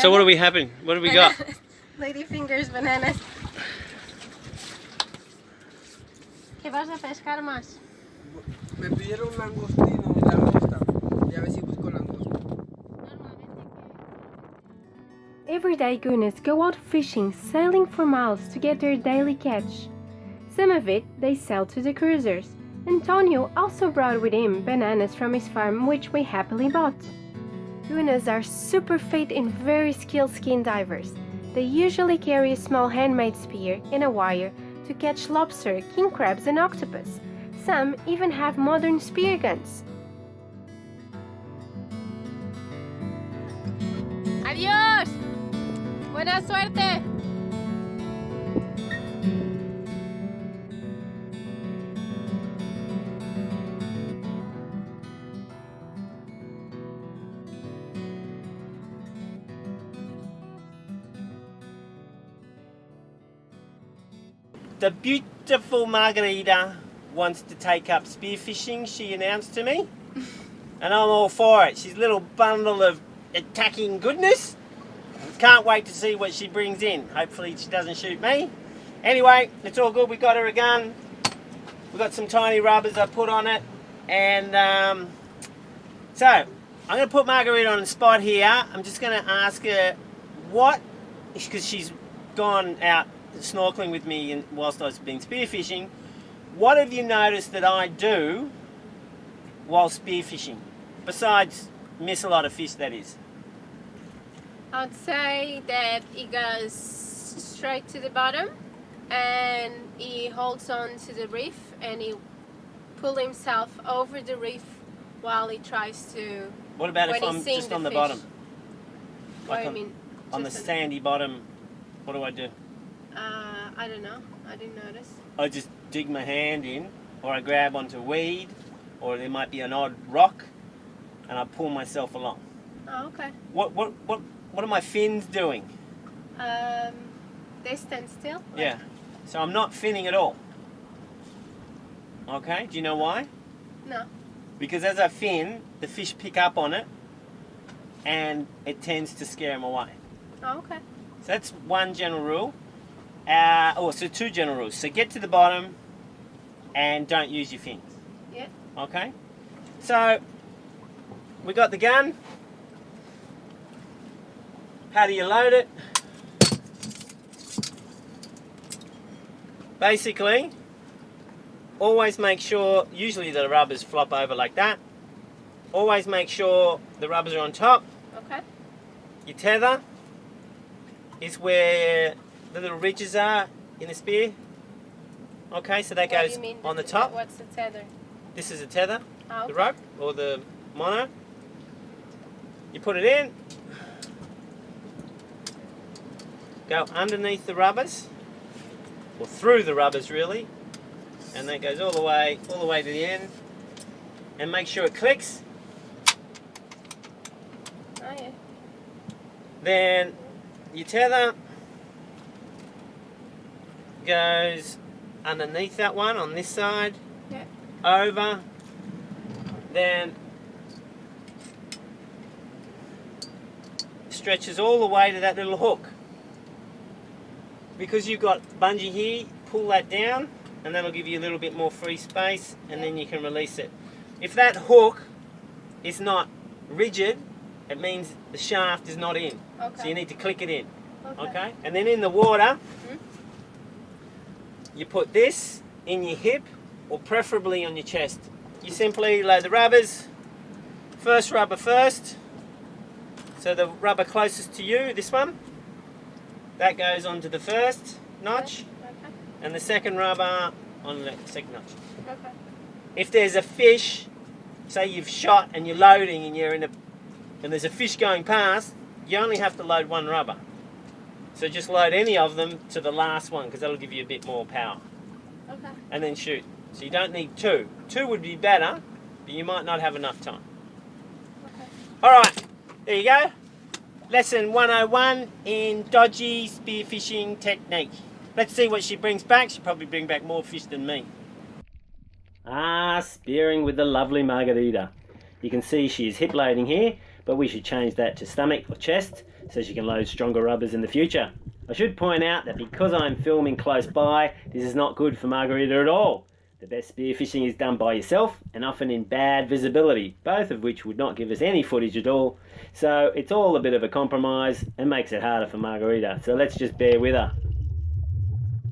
So what do we happen? What do we got? Lady fingers bananas. ¿Qué vas a pescar más? Me pidieron langostino y langosta. Y a ver si busco langosta. Everyday gooners go out fishing, sailing for miles to get their daily catch. Some of it they sell to the cruisers. Antonio also brought with him bananas from his farm, which we happily bought. Gooners are super fit and very skilled skin divers. They usually carry a small handmade spear and a wire to catch lobster, king crabs and octopus. Some even have modern spear guns. ¡Adiós! ¡Buena suerte! The beautiful Margarida wants to take up spearfishing, she announced to me. And I'm all for it. She's a little bundle of attacking goodness. Can't wait to see what she brings in. Hopefully she doesn't shoot me. Anyway, it's all good. We got her a gun. We got some tiny rubbers I put on it. And so, I'm going to put Margarita on the spot here. I'm just going to ask her what, because she's gone out snorkeling with me whilst I've been spearfishing, what have you noticed that I do while spearfishing? Besides miss a lot of fish, that is. I'd say that he goes straight to the bottom and he holds on to the reef and he pulls himself over the reef while he tries to. What about if I'm just on the bottom? What do you mean? On the sandy bottom, what do I do? I don't know. I didn't notice. I just dig my hand in, or I grab onto a weed, or there might be an odd rock, and I pull myself along. Oh, okay. What are my fins doing? They stand still. Yeah. So I'm not finning at all. Okay. Do you know why? No. Because as I fin, the fish pick up on it, and it tends to scare them away. Oh, okay. So that's one general rule. So two general rules. So get to the bottom and don't use your fins. Yeah. Okay? So we got the gun. How do you load it? Basically, always make sure, usually the rubbers flop over like that. Always make sure the rubbers are on top. Okay. Your tether is where the little ridges are in the spear. Okay, so that goes on the top. What's the tether? This is a tether, Oh, okay. the rope, or the mono. You put it in, go underneath the rubbers, or through the rubbers really, and that goes all the way to the end, and make sure it clicks. Oh, yeah. Then your tether goes underneath that one on this side, Yeah. over, then stretches all the way to that little hook. Because you've got bungee here, pull that down and that'll give you a little bit more free space and then you can release it. If that hook is not rigid, it means the shaft is not in. Okay. So you need to click it in. Okay. Okay? And then in the water, you put this in your hip or preferably on your chest. You simply load the rubbers, first rubber first, so the rubber closest to you, this one, that goes onto the first notch, Okay. and the second rubber on the second notch. Okay. If there's a fish, say you've shot and you're loading and and there's a fish going past, you only have to load one rubber. So just load any of them to the last one because that'll give you a bit more power. Okay. And then shoot. So you don't need two. Two would be better, but you might not have enough time. Okay. Alright, there you go. Lesson 101 in dodgy spearfishing technique. Let's see what she brings back. She'll probably bring back more fish than me. Spearing with the lovely Margarida. You can see she's hip loading here. but we should change that to stomach or chest so she can load stronger rubbers in the future. I should point out that because I'm filming close by, this is not good for Margarida at all. The best spearfishing is done by yourself and often in bad visibility, both of which would not give us any footage at all. So it's all a bit of a compromise and makes it harder for Margarida, so let's just bear with her.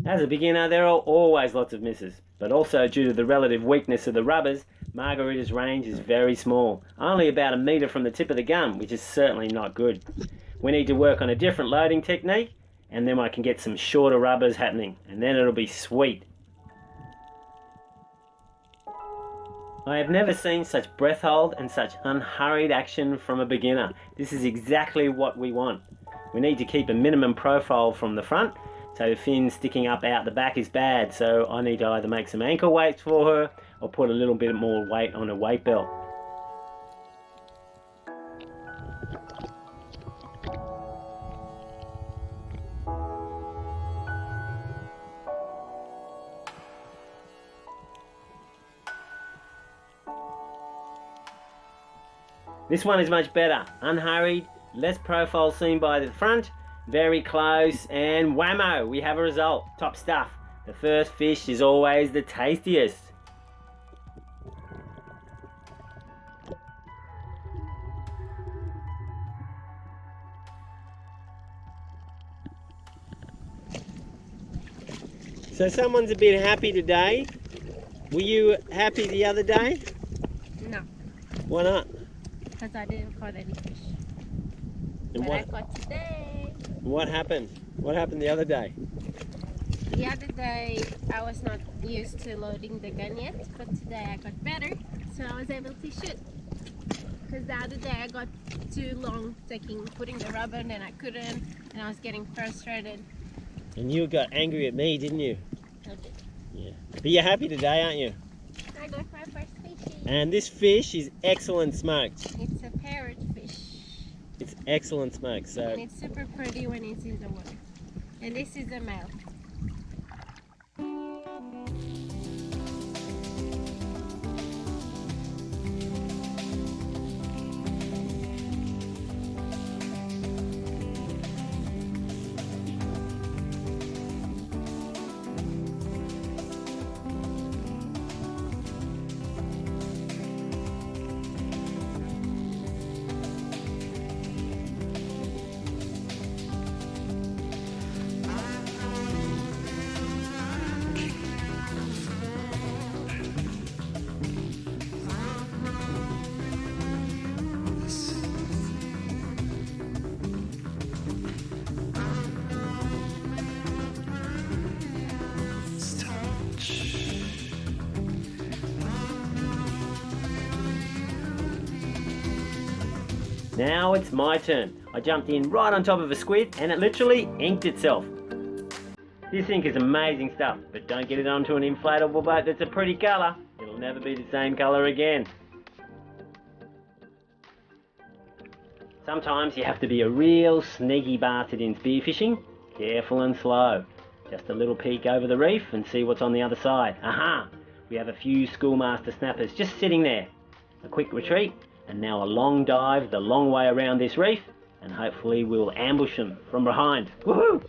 As a beginner, there are always lots of misses, but also due to the relative weakness of the rubbers, Margarida's range is very small, only about a metre from the tip of the gun, which is certainly not good. We need to work on a different loading technique, and then I can get some shorter rubbers happening, and then it'll be sweet. I have never seen such breath hold and such unhurried action from a beginner. This is exactly what we want. We need to keep a minimum profile from the front, so the fin sticking up out the back is bad, so I need to either make some ankle weights for her or put a little bit more weight on her weight belt. This one is much better, unhurried, less profile seen by the front, very close, and whammo, we have a result. Top stuff. The first fish is always the tastiest. So someone's a bit happy today. Were you happy the other day? No, Why not? because I didn't caught any fish. And But I caught today. what happened? What happened the other day? The other day I was not used to loading the gun yet, but today I got better, so I was able to shoot. Because the other day I got too long putting the rubber and then I couldn't, and I was getting frustrated. And you got angry at me, didn't you? I did. Yeah. But you're happy today, aren't you? I got my first fishy. And this fish is excellent smoked. It's a parrotfish. It's excellent smoked. And So it's super pretty when it's in the water. And this is a male. now it's my turn. I jumped in right on top of a squid and it literally inked itself. This ink is amazing stuff, but don't get it onto an inflatable boat that's a pretty colour. It'll never be the same colour again. Sometimes you have to be a real sneaky bastard in spearfishing. Careful and slow. Just a little peek over the reef and see what's on the other side. Aha! We have a few schoolmaster snappers just sitting there. A quick retreat, and now a long dive the long way around this reef, and hopefully we'll ambush them from behind. Woohoo!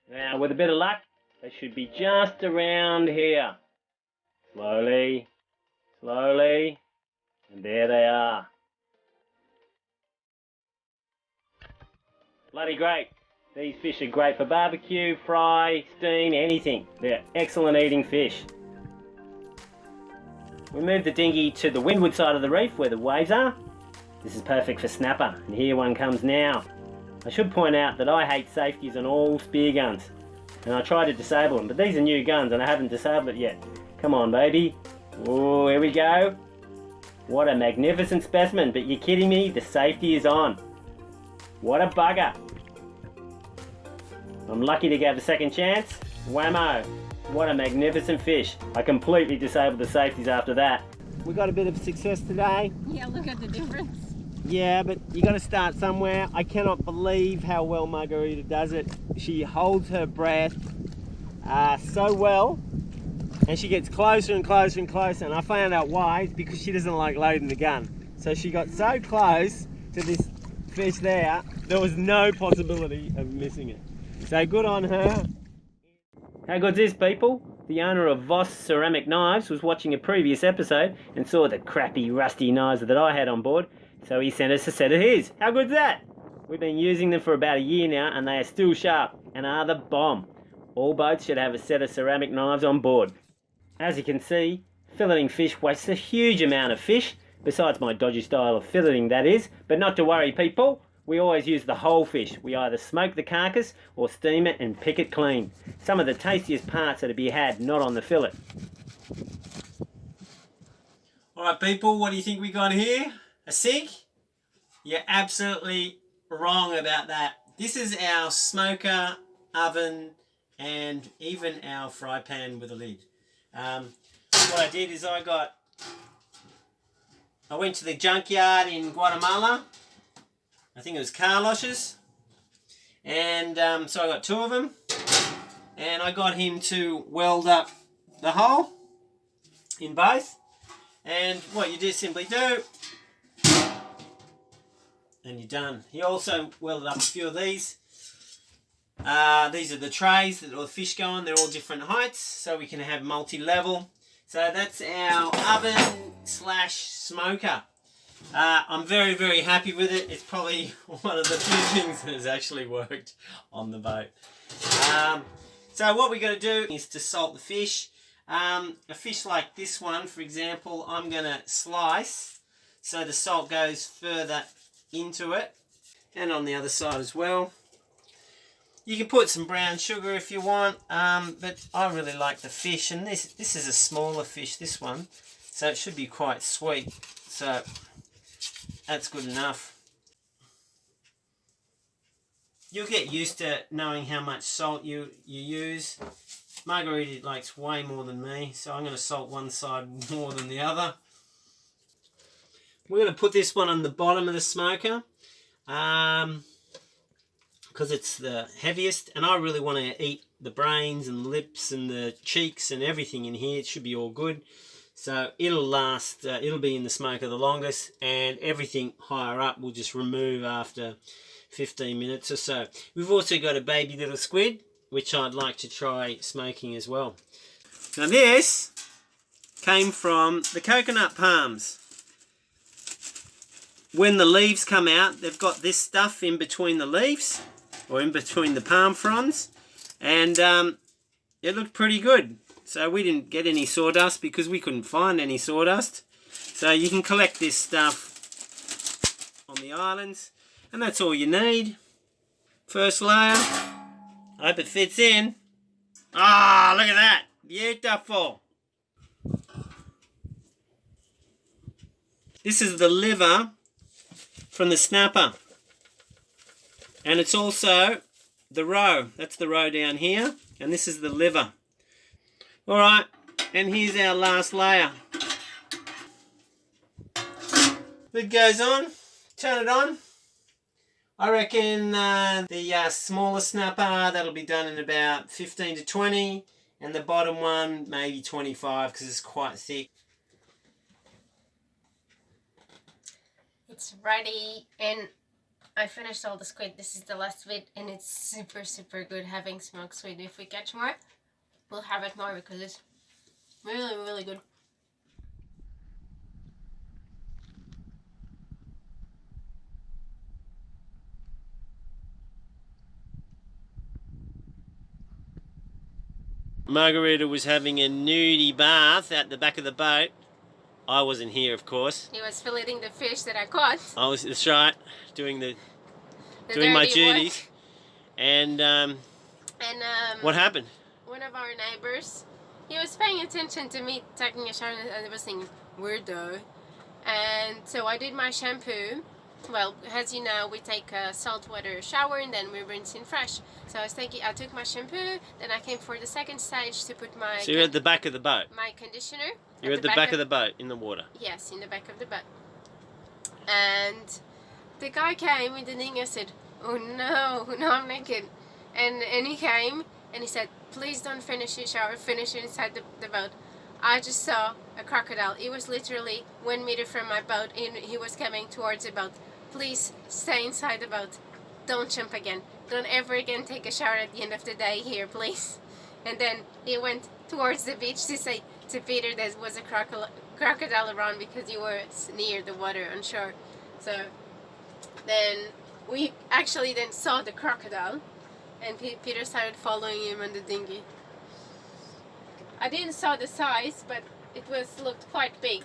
Now, with a bit of luck, they should be just around here. Slowly, slowly, and there they are. Bloody great. These fish are great for barbecue, fry, steam, anything. They're excellent eating fish. We moved the dinghy to the windward side of the reef where the waves are. This is perfect for snapper, and here one comes now. I should point out that I hate safeties on all spear guns, and I try to disable them, but these are new guns and I haven't disabled it yet. Come on, baby. Oh, here we go. What a magnificent specimen, but you're kidding me, the safety is on. What a bugger. I'm lucky to get a second chance. Whammo. What a magnificent fish. I completely disabled the safeties after that. We got a bit of success today. Yeah, look at the difference. Yeah, but you got to start somewhere. I cannot believe how well Margarida does it. She holds her breath so well, and she gets closer and closer and closer, and I found out why. It's because she doesn't like loading the gun. So she got so close to this fish there was no possibility of missing it. So good on her. How good's this, people? The owner of Voss Ceramic Knives was watching a previous episode and saw the crappy rusty knives that I had on board, so he sent us a set of his. How good's that? We've been using them for about a year now and they are still sharp and are the bomb. All boats should have a set of ceramic knives on board. As you can see, filleting fish wastes a huge amount of fish, besides my dodgy style of filleting, that is. But not to worry, people, we always use the whole fish. We either smoke the carcass or steam it and pick it clean. Some of the tastiest parts are to be had, not on the fillet. Alright people, what do you think we got here? A SIG? You're absolutely wrong about that. This is our smoker, oven, and even our fry pan with a lid. What I did is I went to the junkyard in Guatemala. I think it was Carlos's. And so I got two of them. And I got him to weld up the hole in both. And what you just simply do, and you're done. He also welded up a few of these. These are the trays that all the fish go on. They're all different heights, so we can have multi-level. So that's our oven slash smoker. I'm very, very happy with it. It's probably one of the few things that has actually worked on the boat. So what we're going to do is to salt the fish. A fish like this one, for example, I'm going to slice so the salt goes further into it, and on the other side as well. You can put some brown sugar if you want, but I really like the fish, and this is a smaller fish, this one, so it should be quite sweet, so that's good enough. You'll get used to knowing how much salt you use. Margarida likes way more than me, so I'm going to salt one side more than the other. We're going to put this one on the bottom of the smoker, because it's the heaviest, and I really want to eat the brains and the lips and the cheeks and everything in here. It should be all good. So it'll last, it'll be in the smoker the longest, and everything higher up we'll just remove after 15 minutes or so. We've also got a baby little squid, which I'd like to try smoking as well. Now this came from the coconut palms. When the leaves come out, they've got this stuff in between the leaves, or in between the palm fronds, and it looked pretty good. So we didn't get any sawdust because we couldn't find any sawdust. So you can collect this stuff on the islands, and that's all you need. First layer. I hope it fits in. Ah, look at that. Beautiful. This is the liver from the snapper. And it's also the roe. That's the roe down here. And this is the liver. Alright, and here's our last layer. Lid goes on. Turn it on. I reckon the smaller snapper, that'll be done in about 15 to 20. And the bottom one, maybe 25, because it's quite thick. It's ready, and I finished all the squid. This is the last bit, and it's super, super good having smoked squid. If we catch more, we'll have it more because it's really, really good. Margarida was having a nudey bath at the back of the boat. I wasn't here, of course. He was filleting the fish that I caught. That's right, doing my duties. Work. And what happened? One of our neighbors, he was paying attention to me taking a shower, and I was thinking, weirdo. And so I did my shampoo, Well, as you know, we take a saltwater shower and then we rinse in fresh. So I was thinking, I took my shampoo, then I came for the second stage to put my... So you're at the back of the boat? My conditioner. You're at the back of the boat, in the water? Yes, in the back of the boat. And the guy came with the thing. I said, oh no, no, I'm naked. And he came and he said, please don't finish your shower, finish it inside the boat. I just saw a crocodile. It was literally 1 meter from my boat and he was coming towards the boat. Please stay inside the boat. Don't jump again. Don't ever again take a shower at the end of the day here, please. And then he went towards the beach to say to Peter there was a crocodile around because you were near the water on shore. So then we actually then saw the crocodile and Peter started following him on the dinghy. I didn't saw the size, but it looked quite big.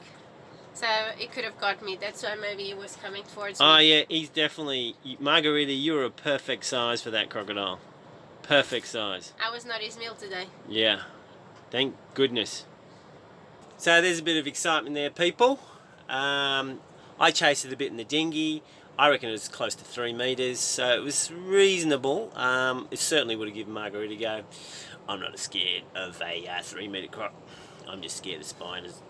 So it could have got me. That's why maybe it was coming towards me. Oh yeah, he's definitely... Margarida, you're a perfect size for that crocodile. Perfect size. I was not his meal today. Yeah. Thank goodness. So there's a bit of excitement there, people. I chased it a bit in the dinghy. I reckon it was close to 3 metres, so it was reasonable. It certainly would have given Margarita a go. I'm not scared of a 3 metre croc. I'm just scared of spiders.